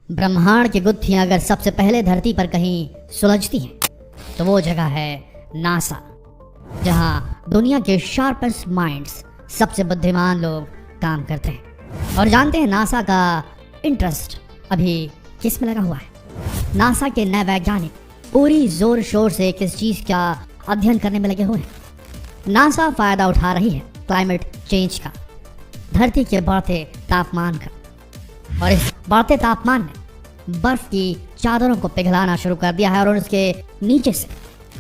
ब्रह्मांड की गुत्थियां अगर सबसे पहले धरती पर कहीं सुलझती हैं तो वो जगह है नासा, जहां दुनिया के शार्पेस्ट माइंड्स, सबसे बुद्धिमान लोग काम करते हैं। और जानते हैं नासा का इंटरेस्ट अभी किस में लगा हुआ है? नासा के नए वैज्ञानिक पूरी जोर शोर से किस चीज़ का अध्ययन करने में लगे हुए हैं। नासा फायदा उठा रही है क्लाइमेट चेंज का, धरती के बढ़ते तापमान का। और इस बढ़ते तापमान ने बर्फ की चादरों को पिघलाना शुरू कर दिया है और उसके नीचे से,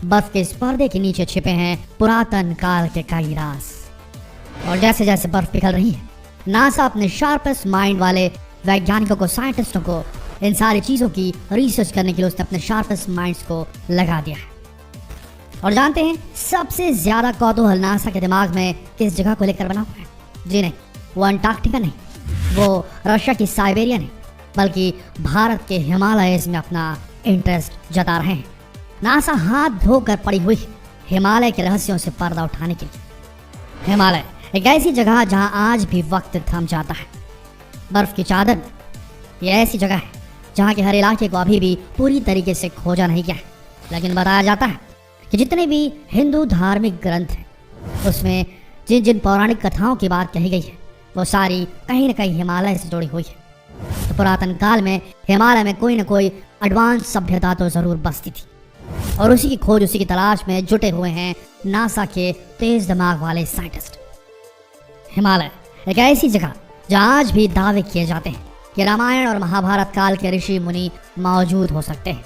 बर्फ के इस पर्दे के नीचे छिपे हैं पुरातन काल के कई राज। और जैसे जैसे बर्फ पिघल रही है, नासा अपने शार्पेस्ट माइंड वाले वैज्ञानिकों को, साइंटिस्टों को इन सारी चीज़ों की रिसर्च करने के लिए उसने अपने शार्पेस्ट माइंड्स को लगा दिया है। और जानते हैं सबसे ज्यादा कौतूहल नासा के दिमाग में किस जगह को लेकर बना हुआ है? जी नहीं, वो अंटार्कटिका नहीं, वो रशिया की साइबेरिया नहीं, बल्कि भारत के हिमालय में अपना इंटरेस्ट जता रहे हैं। नासा हाथ धोकर पड़ी हुई हिमालय के रहस्यों से पर्दा उठाने के लिए। हिमालय एक ऐसी जगह जहां आज भी वक्त थम जाता है। बर्फ की चादर, ये ऐसी जगह है जहां के हर इलाके को अभी भी पूरी तरीके से खोजा नहीं गया है, लेकिन बताया जाता है कि जितने भी हिंदू धार्मिक ग्रंथ हैं उसमें जिन जिन पौराणिक कथाओं की बात कही गई है वो सारी कहीं न कहीं हिमालय से जुड़ी हुई है। तो पुरातन काल में हिमालय में कोई न कोई एडवांस सभ्यता तो ज़रूर बसती थी, और उसी की खोज, उसी की तलाश में जुटे हुए हैं नासा के तेज दिमाग वाले साइंटिस्ट। हिमालय एक ऐसी जगह जहाँ आज भी दावे किए जाते हैं कि रामायण और महाभारत काल के ऋषि मुनि मौजूद हो सकते हैं।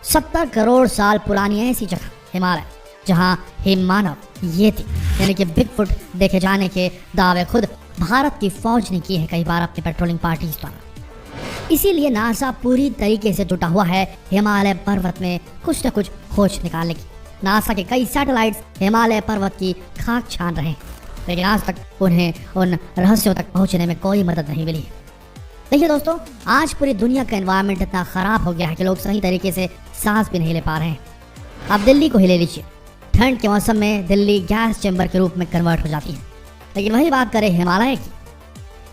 70 करोड़ साल पुरानी ऐसी जगह हिमालय, जहाँ हिम मानव, येती यानी कि बिगफुट देखे जाने के दावे खुद भारत की फौज ने किए हैं कई बार अपनी पेट्रोलिंग पार्टीज द्वारा। इसीलिए नासा पूरी तरीके से जुटा हुआ है हिमालय पर्वत में कुछ न कुछ खोज निकालने की। नासा के कई सैटेलाइट्स हिमालय पर्वत की खाक छान रहे हैं, लेकिन आज तक उन्हें उन रहस्यों तक पहुंचने में कोई मदद नहीं मिली है। देखिए दोस्तों, आज पूरी दुनिया का एनवायरनमेंट इतना ख़राब हो गया है कि लोग सही तरीके से सांस भी नहीं ले पा रहे हैं। आप दिल्ली को ही ले लीजिए, ठंड के मौसम में दिल्ली गैस चैम्बर के रूप में कन्वर्ट हो जाती है। लेकिन वही बात करें हिमालय की,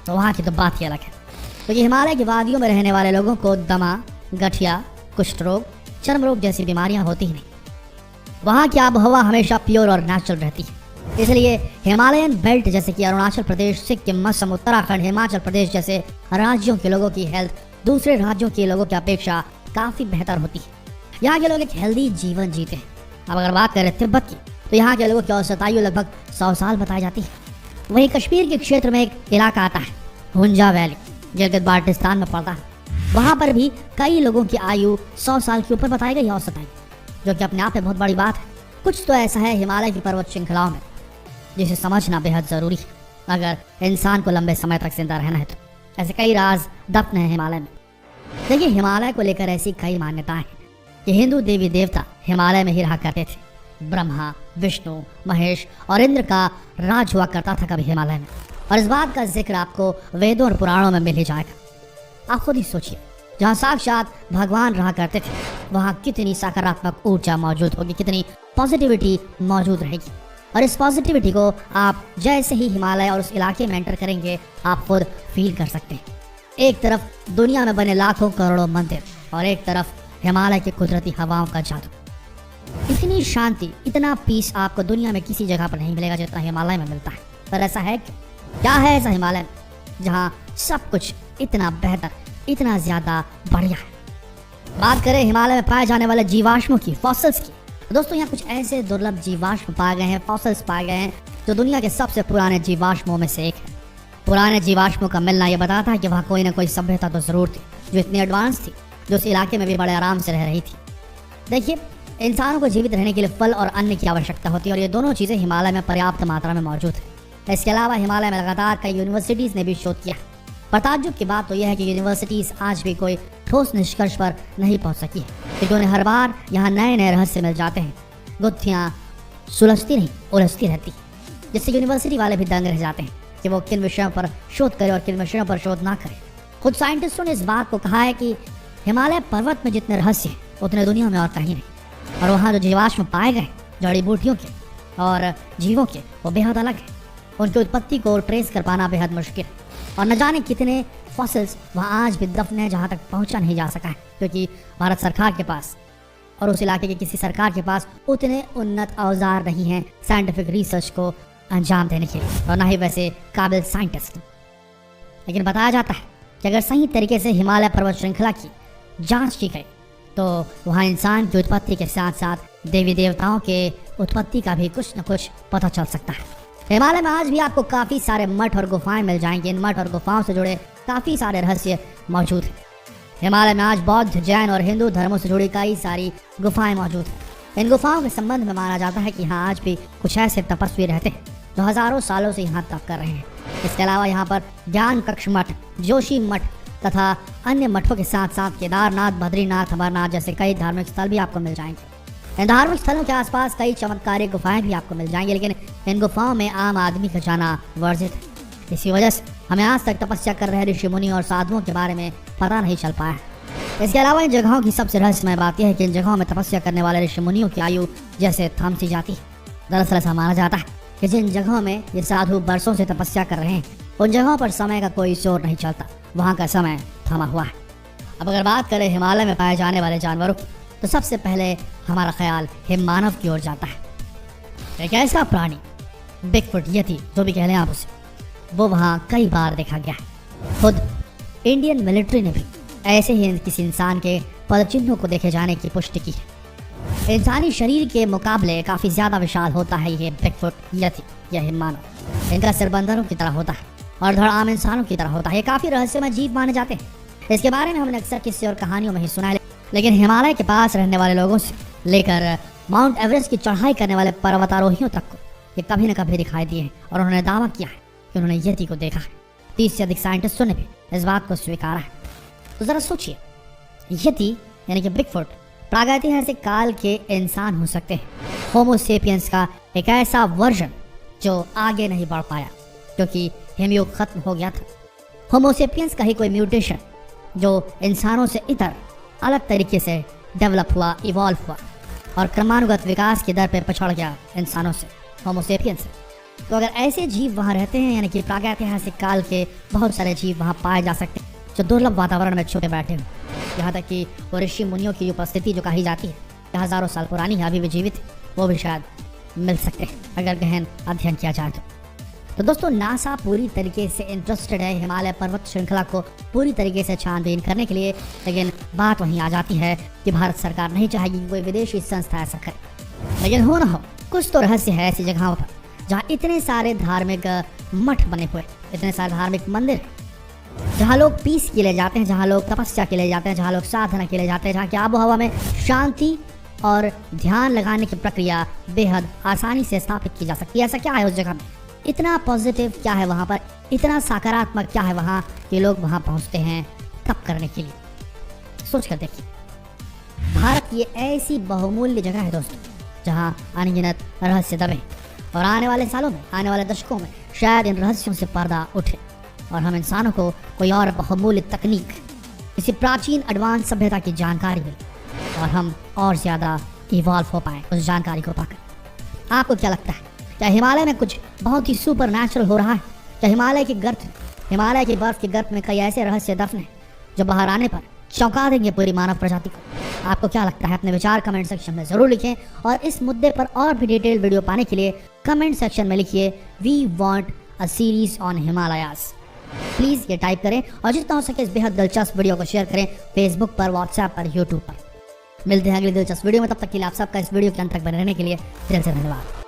तो वहाँ की तो बात ही अलग है। क्योंकि हिमालय की वादियों में रहने वाले लोगों को दमा, गठिया, कुष्ठ रोग, चर्म रोग जैसी बीमारियाँ होती ही नहीं। वहाँ की आबोहवा हमेशा प्योर और नेचुरल रहती है। इसलिए हिमालयन बेल्ट जैसे कि अरुणाचल प्रदेश, सिक्किम, असम, उत्तराखंड, हिमाचल प्रदेश जैसे राज्यों के लोगों की हेल्थ दूसरे राज्यों के लोगों की अपेक्षा काफ़ी बेहतर होती है। यहाँ के लोग एक हेल्दी जीवन जीते हैं। अब अगर बात करें तिब्बत की, तो यहाँ के लोगों की औसत आयु लगभग 100 साल बताई जाती है। वहीं कश्मीर के क्षेत्र में एक इलाका आता है हुंजा वैली, गिलगित बाल्टिस्तान में पड़ता है। वहाँ पर भी कई लोगों की आयु 100 साल के ऊपर बताई गई औसत आयु, जो कि अपने आप में बहुत बड़ी बात है। कुछ तो ऐसा है हिमालय की पर्वत श्रृंखलाओं में जिसे समझना बेहद ज़रूरी है अगर इंसान को लंबे समय तक जिंदा रहना है। तो ऐसे कई राज दफन हैं हिमालय में। देखिए, हिमालय को लेकर ऐसी कई मान्यताएं हैं कि हिंदू देवी देवता हिमालय में ही रहा करते थे। ब्रह्मा, विष्णु, महेश और इंद्र का राज हुआ करता था कभी हिमालय में, और इस बात का जिक्र आपको वेदों और पुराणों में मिल ही जाएगा। आप खुद ही सोचिए, जहाँ साक्षात भगवान रहा करते थे वहाँ कितनी सकारात्मक ऊर्जा मौजूद होगी, कितनी पॉजिटिविटी मौजूद रहेगी। और इस पॉजिटिविटी को आप जैसे ही हिमालय और उस इलाके में एंटर करेंगे आप खुद फील कर सकते हैं। एक तरफ दुनिया में बने लाखों करोड़ों मंदिर और एक तरफ हिमालय की कुदरती हवाओं का जादू। इतनी शांति, इतना पीस आपको दुनिया में किसी जगह पर नहीं मिलेगा जितना हिमालय में मिलता है। पर ऐसा है क्या है ऐसा हिमालय में जहाँ सब कुछ इतना बेहतर, इतना ज़्यादा बढ़िया है? बात करें हिमालय में पाए जाने वाले जीवाश्मों की, फॉसिल्स की, दोस्तों यहाँ कुछ ऐसे दुर्लभ जीवाश्म पाए गए हैं, फॉसिल्स पाए गए हैं जो दुनिया के सबसे पुराने जीवाश्मों में से एक है। पुराने जीवाश्मों का मिलना ये बताता है कि वहाँ कोई ना कोई सभ्यता तो ज़रूर थी जो इतनी एडवांस थी, जो उस इलाके में भी बड़े आराम से रह रही थी। देखिए, इंसानों को जीवित रहने के लिए फल और अन्न की आवश्यकता होती है, और ये दोनों चीज़ें हिमालय में पर्याप्त मात्रा में मौजूद है। इसके अलावा हिमालय में लगातार कई यूनिवर्सिटीज़ ने भी शोध किया। पर ताज्जुब की बात तो यह है कि यूनिवर्सिटीज़ आज भी कोई ठोस निष्कर्ष पर नहीं पहुंच सकी है, क्योंकि उन्हें हर बार यहाँ नए नए रहस्य मिल जाते हैं। गुत्थियाँ सुलझती नहीं, उलझती रहती, जिससे यूनिवर्सिटी वाले भी दंग रह जाते हैं कि वो किन विषयों पर शोध करें और किन विषयों पर शोध ना करें। खुद साइंटिस्टों ने इस बात को कहा है कि हिमालय पर्वत में जितने रहस्य हैं उतने दुनिया में और कहीं नहीं, और वहाँ जो जीवाश्म पाए गए जड़ी बूटियों के और जीवों के, वो बेहद अलग है। उनकी उत्पत्ति को ट्रेस कर पाना बेहद मुश्किल है, और न जाने कितने फॉसिल्स वहाँ आज भी दफन है जहाँ तक पहुँचा नहीं जा सका है, क्योंकि भारत सरकार के पास और उस इलाके की किसी सरकार के पास उतने उन्नत औजार नहीं हैं साइंटिफिक रिसर्च को अंजाम देने के लिए, और ना ही वैसे काबिल साइंटिस्ट। लेकिन बताया जाता है कि अगर सही तरीके से हिमालय पर्वत श्रृंखला की जांच की गई तो वहाँ इंसान की उत्पत्ति के साथ साथ देवी देवताओं के उत्पत्ति का भी कुछ न कुछ पता चल सकता है। हिमालय में आज भी आपको काफ़ी सारे मठ और गुफाएं मिल जाएंगी। इन मठ और गुफाओं से जुड़े काफ़ी सारे रहस्य मौजूद हैं। हिमालय में आज बौद्ध, जैन और हिंदू धर्मों से जुड़ी कई सारी गुफाएं मौजूद हैं। इन गुफाओं के संबंध में माना जाता है कि यहाँ आज भी कुछ ऐसे तपस्वी रहते हैं जो हजारों सालों से यहाँ तप कर रहे हैं। इसके अलावा यहाँ पर ज्ञान कक्ष मठ, जोशी मठ तथा अन्य मठों के साथ साथ केदारनाथ, बद्रीनाथ, अमरनाथ जैसे कई धार्मिक स्थल भी आपको मिल जाएंगे। इन धार्मिक स्थलों के आसपास कई चमत्कारिक गुफाएं भी आपको मिल जाएंगी, लेकिन इन गुफाओं में आम आदमी का जाना वर्जित है। इसी वजह से हमें आज तक तपस्या कर रहे ऋषि मुनि और साधुओं के बारे में पता नहीं चल पाया है। इसके अलावा इन जगहों की सबसे रहस्यमय बात यह है कि इन जगहों में तपस्या करने वाले ऋषि मुनियों की आयु जैसे थम सी जाती है। दरअसल ऐसा माना जाता है कि जिन जगहों में ये साधु बरसों से तपस्या कर रहे हैं उन जगहों पर समय का कोई जोर नहीं चलता, वहाँ का समय थमा हुआ है। अब अगर बात करें हिमालय में पाए जाने वाले जानवरों की, तो सबसे पहले हमारा ख्याल हिममानव की ओर जाता है। एक ऐसा प्राणी बिगफुट यति जो भी कह लें आप उसे, वो वहाँ कई बार देखा गया है। खुद इंडियन मिलिट्री ने भी ऐसे ही किसी इंसान के पदचिन्हों को देखे जाने की पुष्टि की है। इंसानी शरीर के मुकाबले काफ़ी ज़्यादा विशाल होता है ये बिगफुट यति या हिममानव। इनका सिर बंदरों की तरह होता है और धड़ आम इंसानों की तरह होता है। ये काफ़ी रहस्यमय जीव माने जाते हैं। इसके बारे में हमने अक्सर किस्से और कहानियों में ही सुना है, लेकिन हिमालय के पास रहने वाले लोगों से लेकर माउंट एवरेस्ट की चढ़ाई करने वाले पर्वतारोहियों तक को ये कभी न कभी दिखाई दिए हैं और उन्होंने दावा किया है कि उन्होंने यति को देखा है। 30 से अधिक साइंटिस्टों ने भी इस बात को स्वीकारा है। तो ज़रा सोचिए, यति यानी कि बिगफुट प्रागैतिहासिक काल के इंसान हो सकते हैं, होमोसेपियंस का एक ऐसा वर्जन जो आगे नहीं बढ़ पाया क्योंकि हिमयुग खत्म हो गया था। होमोसेपियंस का ही कोई म्यूटेशन जो इंसानों से इतर अलग तरीके से डेवलप हुआ, इवॉल्व हुआ और क्रमानुगत विकास की दर पर पछड़ गया इंसानों से, होमोसेपियंस से। तो अगर ऐसे जीव वहाँ रहते हैं, यानी कि प्रागैतिहासिक काल के बहुत सारे जीव वहाँ पाए जा सकते हैं जो दुर्लभ वातावरण में छुपे बैठे हैं। यहाँ तक कि वो ऋषि मुनियों की उपस्थिति जो कही जाती है कि हज़ारों साल पुरानी है, अभी भी जीवित है, वो भी शायद मिल सकते हैं अगर गहन अध्ययन किया जाए तो दोस्तों, नासा पूरी तरीके से इंटरेस्टेड है हिमालय पर्वत श्रृंखला को पूरी तरीके से छानबीन करने के लिए, लेकिन बात वहीं आ जाती है कि भारत सरकार नहीं चाहेगी कि कोई विदेशी संस्था ऐसा करे। लेकिन हो ना हो, कुछ तो रहस्य है ऐसी जगहों पर जहाँ इतने सारे धार्मिक मठ बने हुए, इतने सारे धार्मिक मंदिर, जहाँ लोग पीस के लिए जाते हैं, जहाँ लोग तपस्या के लिए जाते हैं, जहाँ लोग साधना के लिए जाते हैं, जहाँ की आबो हवा में शांति और ध्यान लगाने की प्रक्रिया बेहद आसानी से स्थापित की जा सकती है। ऐसा क्या है उस जगह में, इतना पॉजिटिव क्या है वहाँ पर, इतना सकारात्मक क्या है वहाँ कि लोग वहाँ पहुँचते हैं तप करने के लिए। सोच कर देखिए, भारत ये ऐसी बहुमूल्य जगह है दोस्तों जहाँ अनगिनत रहस्य दबे और आने वाले सालों में, आने वाले दशकों में शायद इन रहस्यों से पर्दा उठे और हम इंसानों को कोई और बहुमूल्य तकनीक, किसी प्राचीन एडवांस सभ्यता की जानकारी मिले और हम और ज़्यादा इवॉल्व हो पाए उस जानकारी को पाकर। आपको क्या लगता है, क्या हिमालय में कुछ बहुत ही सुपर नेचुरल हो रहा है? क्या हिमालय की बर्फ के गर्त में कई ऐसे रहस्य दफन हैं जो बाहर आने पर चौंका देंगे पूरी मानव प्रजाति को? आपको क्या लगता है? अपने विचार कमेंट सेक्शन में ज़रूर लिखें और इस मुद्दे पर और भी डिटेल वीडियो पाने के लिए कमेंट सेक्शन में लिखिए we want a series on Himalayas. Please ये टाइप करें और जितना हो सके इस बेहद दिलचस्प वीडियो को शेयर करें फेसबुक पर, व्हाट्सएप पर, यूट्यूब पर। मिलते हैं अगली दिलचस्प वीडियो में, तब तक के लिए आप सबका इस वीडियो के अंत तक बने रहने के लिए दिल से धन्यवाद।